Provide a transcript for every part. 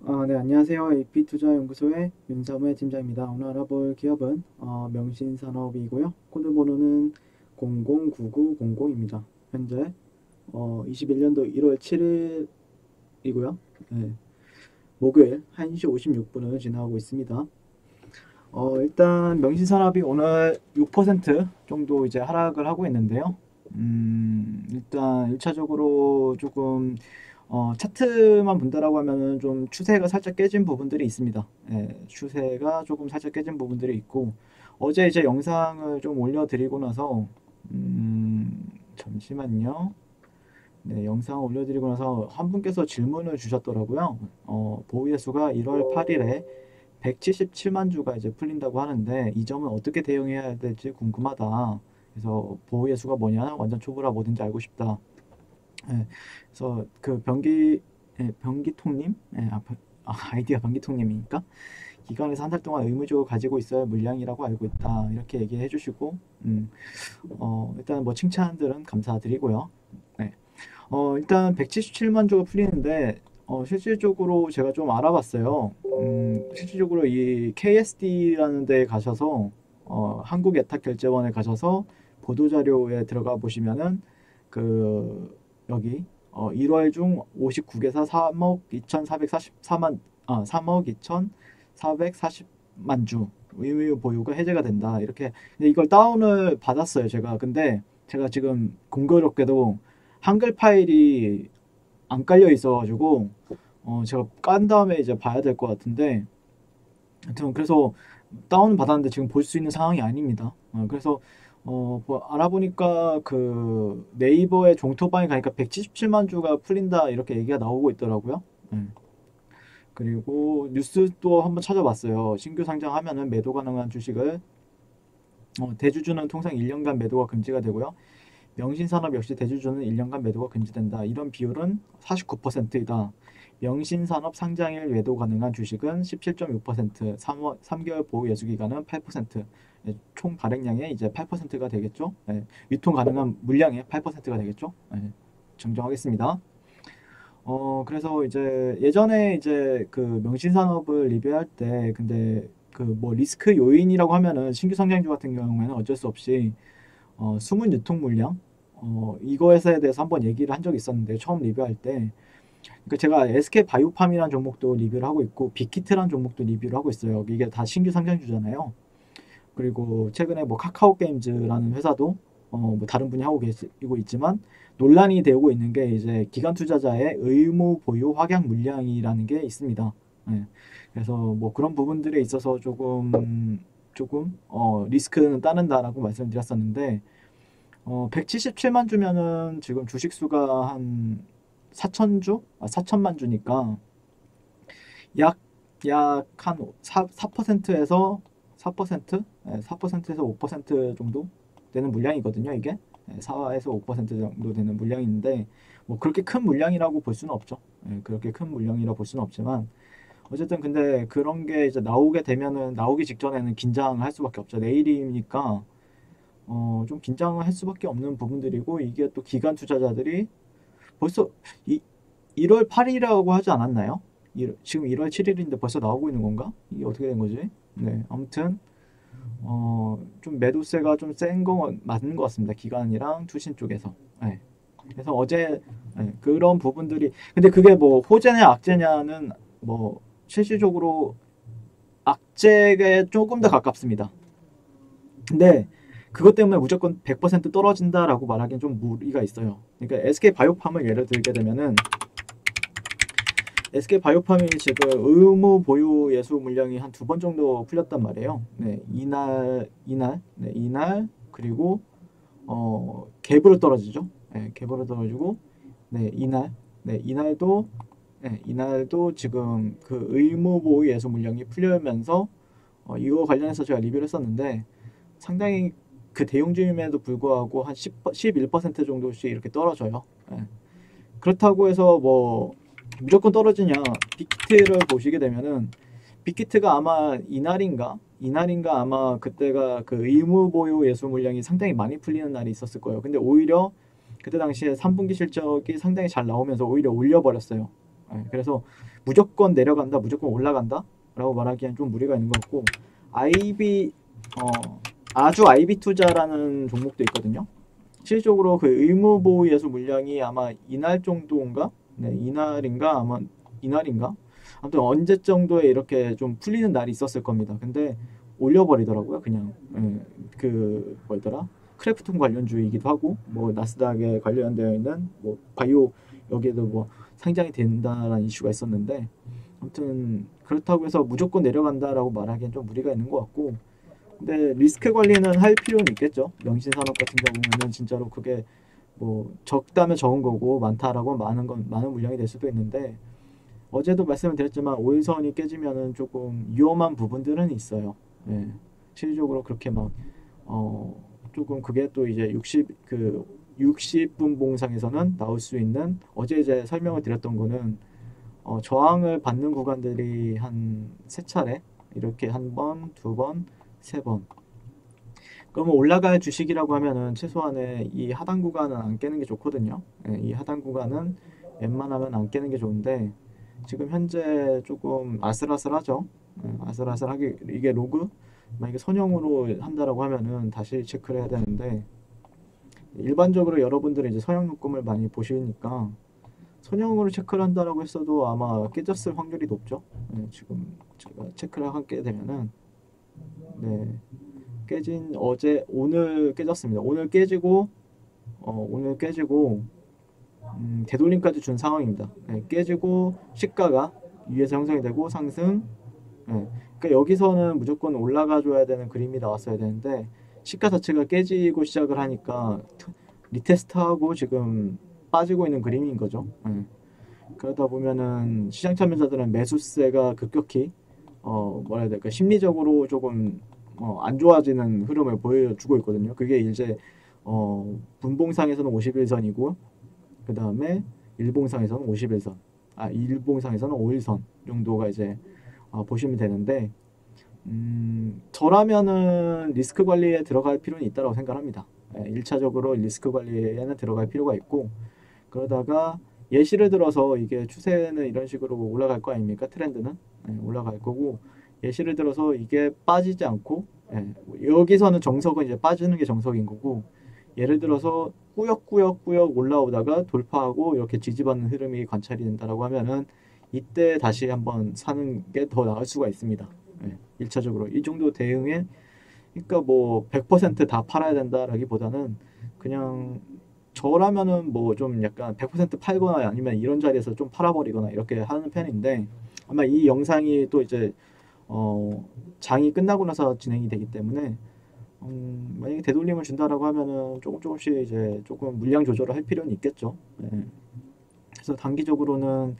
네, 안녕하세요. AP투자연구소의 윤사무의 팀장입니다. 오늘 알아볼 기업은 명신산업이고요. 코드 번호는 009900입니다. 현재 21년도 1월 7일이고요. 네, 목요일 1시 56분을 지나고 있습니다. 일단 명신산업이 오늘 6% 정도 이제 하락을 하고 있는데요. 일단 1차적으로 조금 차트만 본다라고 하면은 좀 추세가 살짝 깨진 부분들이 있습니다. 예, 추세가 조금 살짝 깨진 부분들이 있고 어제 이제 영상을 좀 올려드리고 나서 잠시만요. 네, 영상 올려드리고 나서 한 분께서 질문을 주셨더라고요. 보유의 수가 1월 8일에 177만 주가 이제 풀린다고 하는데 이 점은 어떻게 대응해야 될지 궁금하다. 그래서 보유의 수가 뭐냐? 완전 초보라 뭐든지 알고 싶다. 예, 그래서 그 변기통님, 아이디가 변기통님이니까 기관에서 한 달 동안 의무적으로 가지고 있어야 물량이라고 알고 있다. 이렇게 얘기해 주시고, 일단 뭐 칭찬들은 감사드리고요. 네. 일단 177만 주가 풀리는데, 실질적으로 제가 좀 알아봤어요. 실질적으로 이 KSD라는 데에 가셔서, 한국예탁결제원에 가셔서 보도자료에 들어가 보시면은, 그, 여기, 1월 중 59개사 3억 2,444만, 3억 2,440만 주 의무 보유가 해제가 된다. 이렇게. 근데 이걸 다운을 받았어요, 제가. 근데 제가 지금 공교롭게도 한글 파일이 안 깔려 있어가지고 제가 깐 다음에 이제 봐야 될 것 같은데 하여튼 그래서 다운 받았는데 지금 볼 수 있는 상황이 아닙니다. 그래서 뭐 알아보니까 그 네이버의 종토방에 가니까 177만 주가 풀린다 이렇게 얘기가 나오고 있더라고요. 그리고 뉴스도 한번 찾아봤어요. 신규 상장하면은 매도 가능한 주식을 대주주는 통상 1년간 매도가 금지가 되고요. 명신산업 역시 대주주는 1년간 매도가 금지된다. 이런 비율은 49%이다. 명신산업 상장일 매도 가능한 주식은 17.6%, 3개월 보호 예수 기간은 8%, 총 발행량의 이제 8%가 되겠죠. 유통 가능한 물량의 8%가 되겠죠. 정정하겠습니다. 그래서 이제 예전에 이제 그 명신산업을 리뷰할 때 근데 그 뭐 리스크 요인이라고 하면은 신규 상장주 같은 경우에는 어쩔 수 없이 숨은 유통 물량 이거에 대해서 한번 얘기를 한 적이 있었는데 처음 리뷰할 때 그러니까 제가 SK 바이오팜이라는 종목도 리뷰를 하고 있고 빅히트라는 종목도 리뷰를 하고 있어요. 이게 다 신규 상장주잖아요. 그리고 최근에 뭐 카카오 게임즈라는 회사도 뭐 다른 분이 하고 계시고 있지만 논란이 되고 있는 게 이제 기관 투자자의 의무 보유 확약 물량이라는 게 있습니다. 네. 그래서 뭐 그런 부분들에 있어서 조금 리스크는 따른다라고 말씀드렸었는데 177만 주면은 지금 주식 수가 한 4천주? 4천만 주니까 약, 약 한 4%에서 4%? 4%에서 5% 정도 되는 물량이거든요, 이게. 4에서 5% 정도 되는 물량인데, 뭐 그렇게 큰 물량이라고 볼 수는 없죠. 그렇게 큰 물량이라고 볼 수는 없지만, 어쨌든 근데 그런 게 이제 나오게 되면은, 나오기 직전에는 긴장할 수밖에 없죠. 내일이니까, 좀 긴장을 할 수밖에 없는 부분들이고, 이게 또 기관 투자자들이 벌써 이, 1월 8일이라고 하지 않았나요? 지금 1월 7일인데 벌써 나오고 있는 건가? 이게 어떻게 된 거지? 네, 아무튼 좀 매도세가 좀 센 거 맞는 것 같습니다. 기관이랑 투신 쪽에서. 네. 그래서 어제 그런 부분들이 근데 그게 뭐 호재냐 악재냐는 뭐 실질적으로 악재에 조금 더 가깝습니다. 근데 그것 때문에 무조건 100% 떨어진다라고 말하기엔 좀 무리가 있어요. 그러니까 SK 바이오팜을 예를 들게 되면은 SK 바이오팜이 지금 의무 보유 예수 물량이 한 두 번 정도 풀렸단 말이에요. 네, 이날 그리고 갭으로 떨어지죠. 네, 갭으로 떨어지고 이날도 이날도 지금 그 의무 보유 예수 물량이 풀리면서 이거 관련해서 제가 리뷰를 했었는데 상당히 그 대용주임에도 불구하고 한 10, 11% 정도씩 이렇게 떨어져요. 네. 그렇다고 해서 뭐 무조건 떨어지냐 빅히트를 보시게 되면은 빅히트가 아마 이날인가 아마 그때가 그 의무 보유 예수 물량이 상당히 많이 풀리는 날이 있었을 거예요. 근데 오히려 그때 당시에 3분기 실적이 상당히 잘 나오면서 오히려 올려버렸어요. 그래서 무조건 내려간다, 무조건 올라간다 라고 말하기엔 좀 무리가 있는 것 같고, IB 아주 IB 투자라는 종목도 있거든요. 실질적으로 그 의무보호 예수 물량이 아마 이날 정도인가? 네, 이날인가? 아마 이날인가? 아무튼 언제 정도에 이렇게 좀 풀리는 날이 있었을 겁니다. 근데 올려버리더라고요, 그냥. 그 뭐더라? 크래프톤 관련주이기도 하고, 뭐 나스닥에 관련되어 있는 뭐 바이오 여기에도 뭐 상장이 된다라는 이슈가 있었는데, 아무튼 그렇다고 해서 무조건 내려간다라고 말하기엔 좀 무리가 있는 것 같고, 근데 리스크 관리는 할 필요는 있겠죠. 명신산업 같은 경우는 진짜로 그게 뭐 적다면 적은 거고 많다라고 많은 물량이 될 수도 있는데, 어제도 말씀을 드렸지만 오일선이 깨지면은 조금 위험한 부분들은 있어요. 예. 실질적으로 그렇게 막 조금 그게 또 이제 60분 봉상에서는 나올 수 있는, 어제 이제 설명을 드렸던 거는 저항을 받는 구간들이 한 세 차례, 이렇게 한 번, 두 번, 세 번. 그러면 올라갈 주식이라고 하면은 최소한의 이 하단 구간은 안 깨는 게 좋거든요. 예, 이 하단 구간은 웬만하면 안 깨는 게 좋은데, 지금 현재 조금 아슬아슬하죠. 아슬아슬하게 이게 로그 만약에 선형으로 한다라고 하면은 다시 체크를 해야 되는데, 일반적으로 여러분들이 이제 선형 묶음을 많이 보시니까 선형으로 체크를 한다라고 했어도 아마 깨졌을 확률이 높죠. 지금 제가 체크를 하게 되면은, 네, 깨진 어제 오늘 깨졌습니다. 오늘 깨지고 되돌림까지 준 상황입니다. 네, 깨지고 시가가 위에서 형성이 되고 상승. 네, 그러니까 여기서는 무조건 올라가 줘야 되는 그림이 나왔어야 되는데, 시가 자체가 깨지고 시작을 하니까 리테스트하고 지금 빠지고 있는 그림인 거죠. 네. 그러다 보면은 시장 참여자들은 매수세가 급격히 뭐라 해야 될까, 심리적으로 조금 안 좋아지는 흐름을 보여주고 있거든요. 그게 이제 분봉상에서는 51선이고, 그 다음에 일봉상에서는 51선, 일봉상에서는 5일선 정도가 이제 보시면 되는데, 저라면은 리스크 관리에 들어갈 필요는 있다고 생각합니다. 1차적으로 리스크 관리에는 들어갈 필요가 있고, 그러다가 예시를 들어서 이게 추세는 이런 식으로 올라갈 거 아닙니까? 트렌드는 올라갈 거고, 예시를 들어서 이게 빠지지 않고, 여기서는 정석은 이제 빠지는 게 정석인 거고, 예를 들어서 꾸역꾸역꾸역 올라오다가 돌파하고 이렇게 지지받는 흐름이 관찰이 된다라고 하면은, 이때 다시 한번 사는 게 더 나을 수가 있습니다. 1차적으로 이 정도 대응에, 그러니까 뭐 100%다 팔아야 된다라기보다는, 그냥 저라면은 뭐 좀 약간 100% 팔거나 아니면 이런 자리에서 좀 팔아버리거나 이렇게 하는 편인데, 아마 이 영상이 또 이제 장이 끝나고 나서 진행이 되기 때문에, 만약에 되돌림을 준다라고 하면은 조금씩 이제 조금 물량 조절을 할 필요는 있겠죠. 그래서 단기적으로는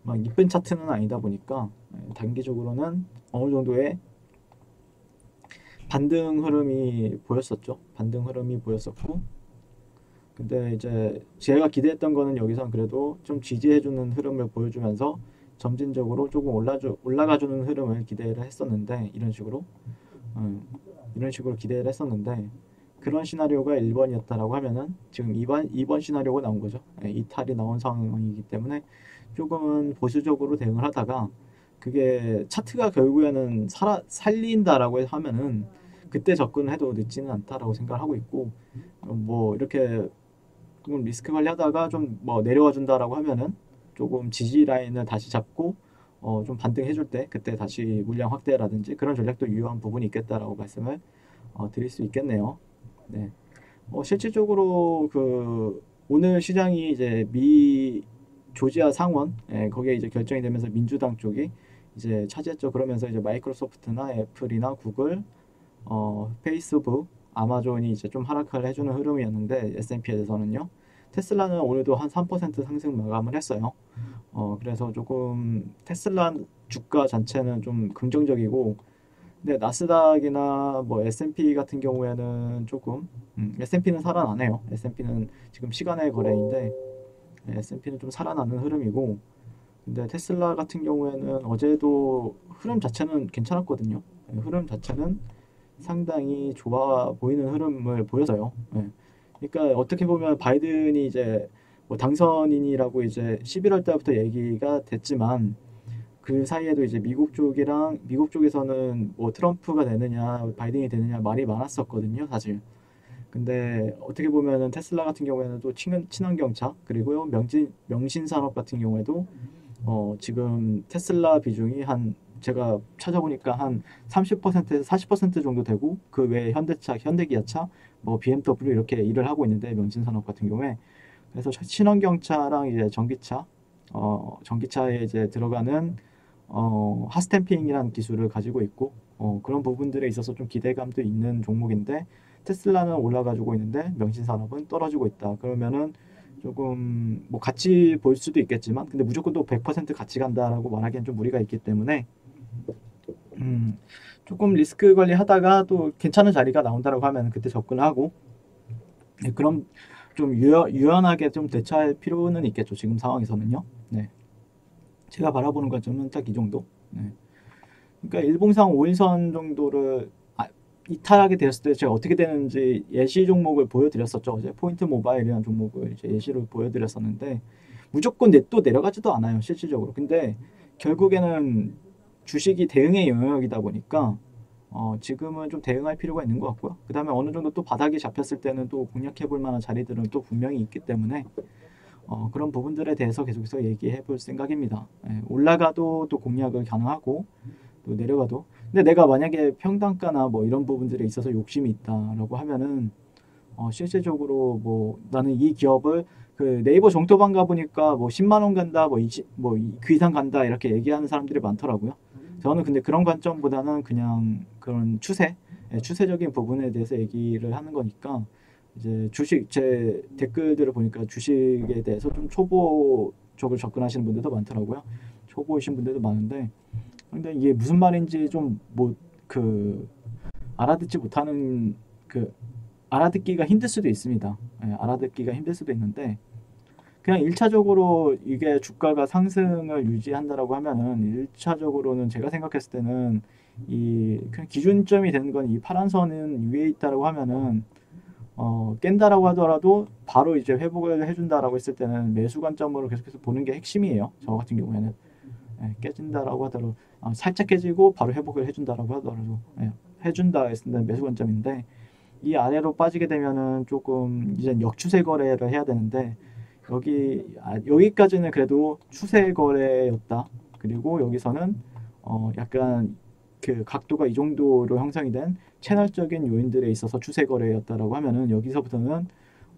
막 이쁜 차트는 아니다 보니까, 단기적으로는 어느 정도의 반등 흐름이 보였었죠. 반등 흐름이 보였었고, 근데 이제 제가 기대했던 거는 여기선 그래도 좀 지지해주는 흐름을 보여주면서 점진적으로 조금 올라가주는 흐름을 기대를 했었는데, 이런 식으로 기대를 했었는데, 그런 시나리오가 1번이었다라고 하면은 지금 2번 시나리오가 나온 거죠. 이탈이 나온 상황이기 때문에 조금은 보수적으로 대응을 하다가, 그게 차트가 결국에는 살린다라고 하면은 그때 접근을 해도 늦지는 않다라고 생각을 하고 있고, 뭐 이렇게 조금 리스크 관리하다가 좀 뭐 내려와 준다라고 하면은 조금 지지 라인을 다시 잡고 좀 반등해 줄 때 그때 다시 물량 확대라든지 그런 전략도 유효한 부분이 있겠다라고 말씀을 드릴 수 있겠네요. 네. 실질적으로 그 오늘 시장이 이제 미 조지아 상원, 거기에 이제 결정이 되면서 민주당 쪽이 이제 차지했죠. 그러면서 이제 마이크로소프트나 애플이나 구글, 페이스북, 아마존이 이제 좀 하락을 해주는 흐름이었는데, S&P에서는요. 테슬라는 오늘도 한 3% 상승 마감을 했어요. 그래서 조금 테슬라 주가 자체는 좀 긍정적이고, 근데 나스닥이나 뭐 S&P 같은 경우에는 조금, S&P는 살아나네요. S&P는 지금 시간의 거래인데, S&P는 좀 살아나는 흐름이고, 근데 테슬라 같은 경우에는 어제도 흐름 자체는 괜찮았거든요. 흐름 자체는 상당히 좋아 보이는 흐름을 보여서요. 그러니까 어떻게 보면 바이든이 이제 뭐 당선인이라고 이제 11월 달부터 얘기가 됐지만 그 사이에도 이제 미국 쪽에서는 뭐 트럼프가 되느냐 바이든이 되느냐 말이 많았었거든요, 사실. 근데 어떻게 보면은 테슬라 같은 경우에는 또 친환경차 그리고 명신산업 같은 경우에도 지금 테슬라 비중이 한 제가 찾아보니까 한 30%에서 40% 정도 되고 그 외에 현대차, 현대기아차, 뭐 BMW 이렇게 일을 하고 있는데 명신산업 같은 경우에 그래서 친환경차랑 이제 전기차에 이제 들어가는 핫스탬핑이라는 기술을 가지고 있고 그런 부분들에 있어서 좀 기대감도 있는 종목인데 테슬라는 올라가지고 있는데 명신산업은 떨어지고 있다. 그러면은 조금 뭐 같이 볼 수도 있겠지만 근데 무조건 또 100% 같이 간다라고 말하기엔 좀 무리가 있기 때문에 음, 조금 리스크 관리하다가 또 괜찮은 자리가 나온다라고 하면 그때 접근하고 네, 그럼 좀 유연하게 좀 대처할 필요는 있겠죠. 지금 상황에서는요. 네. 제가 바라보는 관점은 딱 이 정도. 네. 그러니까 일봉상 5일선 정도를 이탈하게 되었을 때 제가 어떻게 되는지 예시 종목을 보여드렸었죠. 어제 포인트 모바일이라는 종목을 이제 예시로 보여드렸었는데 무조건 또 내려가지도 않아요. 실질적으로. 근데 결국에는 주식이 대응의 영역이다 보니까 지금은 좀 대응할 필요가 있는 것 같고요. 그 다음에 어느 정도 또 바닥이 잡혔을 때는 또 공략해 볼 만한 자리들은 또 분명히 있기 때문에 그런 부분들에 대해서 계속해서 얘기해 볼 생각입니다. 예, 올라가도 또 공략을 가능하고 또 내려가도 근데 내가 만약에 평단가나 뭐 이런 부분들에 있어서 욕심이 있다라고 하면은 실제적으로 뭐 나는 이 기업을 그 네이버 정토방 가보니까 뭐 10만 원 간다 뭐 20, 뭐그 이상 간다 이렇게 얘기하는 사람들이 많더라고요. 저는 근데 그런 관점보다는 그냥 그런 추세적인 부분에 대해서 얘기를 하는 거니까 이제 주식 제 댓글들을 보니까 주식에 대해서 좀 초보적으로 접근하시는 분들도 많더라고요. 초보이신 분들도 많은데 근데 이게 무슨 말인지 좀 뭐 그 알아듣지 못하는 그 알아듣기가 힘들 수도 있습니다. 예, 알아듣기가 힘들 수도 있는데 그냥 1차적으로 이게 주가가 상승을 유지한다라고 하면은 1차적으로는 제가 생각했을 때는 이 그냥 기준점이 되는 건 이 파란 선은 위에 있다라고 하면은 깬다라고 하더라도 바로 이제 회복을 해준다라고 했을 때는 매수 관점으로 계속해서 보는 게 핵심이에요. 저 같은 경우에는 깨진다라고 하더라도 살짝 깨지고 바로 회복을 해준다라고 하더라도 해준다 했을 때는 매수 관점인데 이 아래로 빠지게 되면은 조금 이제 역추세 거래를 해야 되는데 여기까지는 그래도 추세 거래였다. 그리고 여기서는 약간 그 각도가 이 정도로 형성이 된 채널적인 요인들에 있어서 추세 거래였다라고 하면은 여기서부터는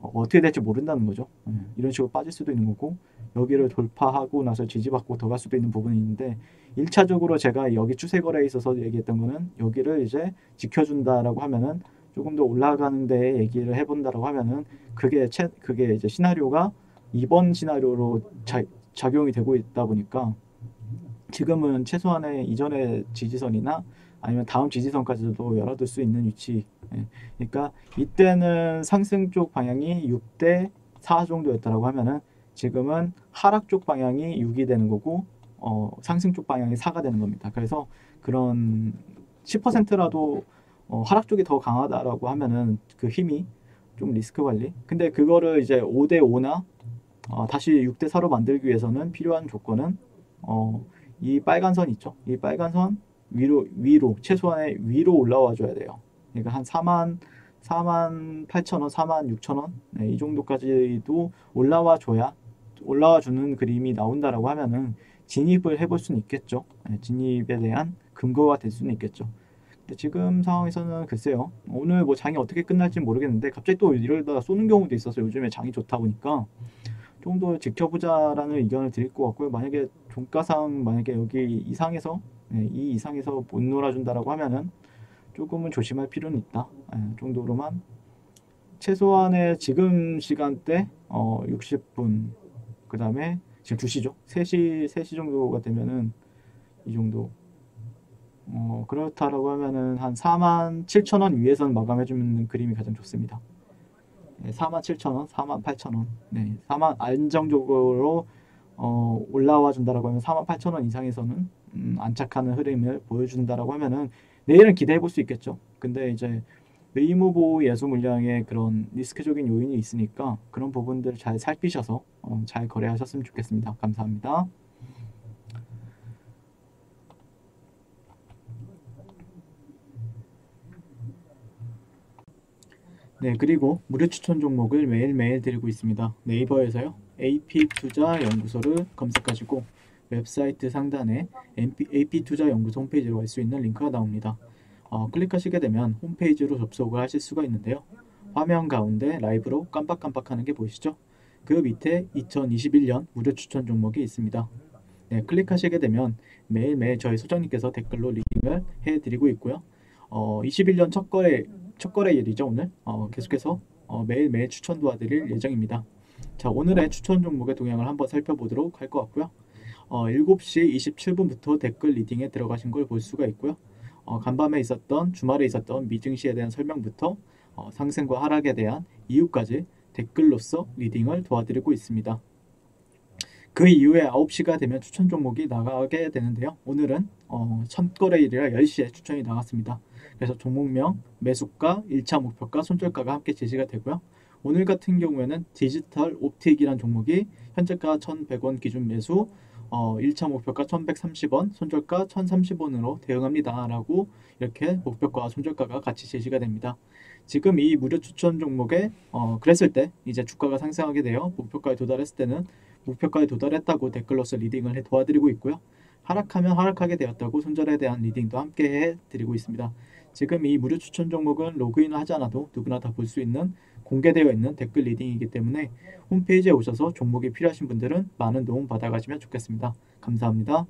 어떻게 될지 모른다는 거죠. 이런 식으로 빠질 수도 있는 거고 여기를 돌파하고 나서 지지받고 더 갈 수도 있는 부분이 있는데 1차적으로 제가 여기 추세 거래에 있어서 얘기했던 거는 여기를 이제 지켜준다라고 하면은 조금 더 올라가는 데 얘기를 해본다라고 하면은 그게 이제 시나리오가 2번 시나리오로 작용이 되고 있다 보니까 지금은 최소한의 이전의 지지선이나 아니면 다음 지지선까지도 열어둘 수 있는 위치. 그러니까 이때는 상승 쪽 방향이 6대 4 정도였다라고 하면은 지금은 하락 쪽 방향이 6이 되는 거고 상승 쪽 방향이 4가 되는 겁니다. 그래서 그런 10%라도 하락 쪽이 더 강하다라고 하면은 그 힘이 좀 리스크 관리. 근데 그거를 이제 5대 5나 다시 6대 4로 만들기 위해서는 필요한 조건은 이 빨간 선 있죠? 이 빨간 선 위로 최소한의 위로 올라와 줘야 돼요. 그러니까 한 4만 8천 원, 4만 6천 원 이 정도까지도 올라와 주는 그림이 나온다라고 하면은 진입을 해볼 수는 있겠죠. 진입에 대한 근거가 될 수는 있겠죠. 근데 지금 상황에서는 글쎄요. 오늘 뭐 장이 어떻게 끝날지 모르겠는데 갑자기 또 이러다가 쏘는 경우도 있어서 요즘에 장이 좋다 보니까 좀 더 지켜보자라는 의견을 드릴 것 같고요. 만약에 종가상 만약에 여기 이상에서 이 이상에서 못 놀아준다라고 하면은 조금은 조심할 필요는 있다. 정도로만 최소한의 지금 시간대 60분 그 다음에 지금 2시죠. 3시 정도가 되면은 이 정도 그렇다라고 하면은 한 4만 7천 원 위에서는 마감해주는 그림이 가장 좋습니다. 4만 7천 원, 4만 8천 원. 네, 4만 안정적으로 올라와 준다라고 하면 4만 8천 원 이상에서는 안착하는 흐름을 보여준다라고 하면은 내일은 기대해 볼 수 있겠죠. 근데 이제 의무 보호 예수 물량에 그런 리스크적인 요인이 있으니까 그런 부분들 잘 살피셔서 잘 거래하셨으면 좋겠습니다. 감사합니다. 네, 그리고 무료 추천 종목을 매일매일 드리고 있습니다. 네이버에서요. AP투자연구소를 검색하시고 웹사이트 상단에 AP투자연구소 홈페이지로 갈 수 있는 링크가 나옵니다. 클릭하시게 되면 홈페이지로 접속을 하실 수가 있는데요. 화면 가운데 라이브로 깜빡깜빡하는 게 보이시죠? 그 밑에 2021년 무료 추천 종목이 있습니다. 네, 클릭하시게 되면 매일매일 저희 소장님께서 댓글로 리딩을 해드리고 있고요. 21년 첫 거래일이죠, 오늘. 계속해서 매일매일 추천 도와드릴 예정입니다. 자, 오늘의 추천 종목의 동향을 한번 살펴보도록 할 것 같고요. 7시 27분부터 댓글 리딩에 들어가신 걸 볼 수가 있고요. 간밤에 있었던, 주말에 있었던 미증시에 대한 설명부터 상승과 하락에 대한 이유까지 댓글로서 리딩을 도와드리고 있습니다. 그 이후에 9시가 되면 추천 종목이 나가게 되는데요. 오늘은 첫 거래일이라 10시에 추천이 나갔습니다. 그래서 종목명, 매수가, 1차 목표가, 손절가가 함께 제시가 되고요. 오늘 같은 경우에는 디지털 옵틱이란 종목이 현재가 1,100원 기준 매수, 1차 목표가 1,130원, 손절가 1,030원으로 대응합니다. 라고 이렇게 목표가와 손절가가 같이 제시가 됩니다. 지금 이 무료 추천 종목에 그랬을 때 이제 주가가 상승하게 되어 목표가에 도달했을 때는 목표가에 도달했다고 댓글로서 리딩을 도와드리고 있고요. 하락하면 하락하게 되었다고 손절에 대한 리딩도 함께 해드리고 있습니다. 지금 이 무료 추천 종목은 로그인을 하지 않아도 누구나 다 볼 수 있는 공개되어 있는 댓글 리딩이기 때문에 홈페이지에 오셔서 종목이 필요하신 분들은 많은 도움 받아가시면 좋겠습니다. 감사합니다.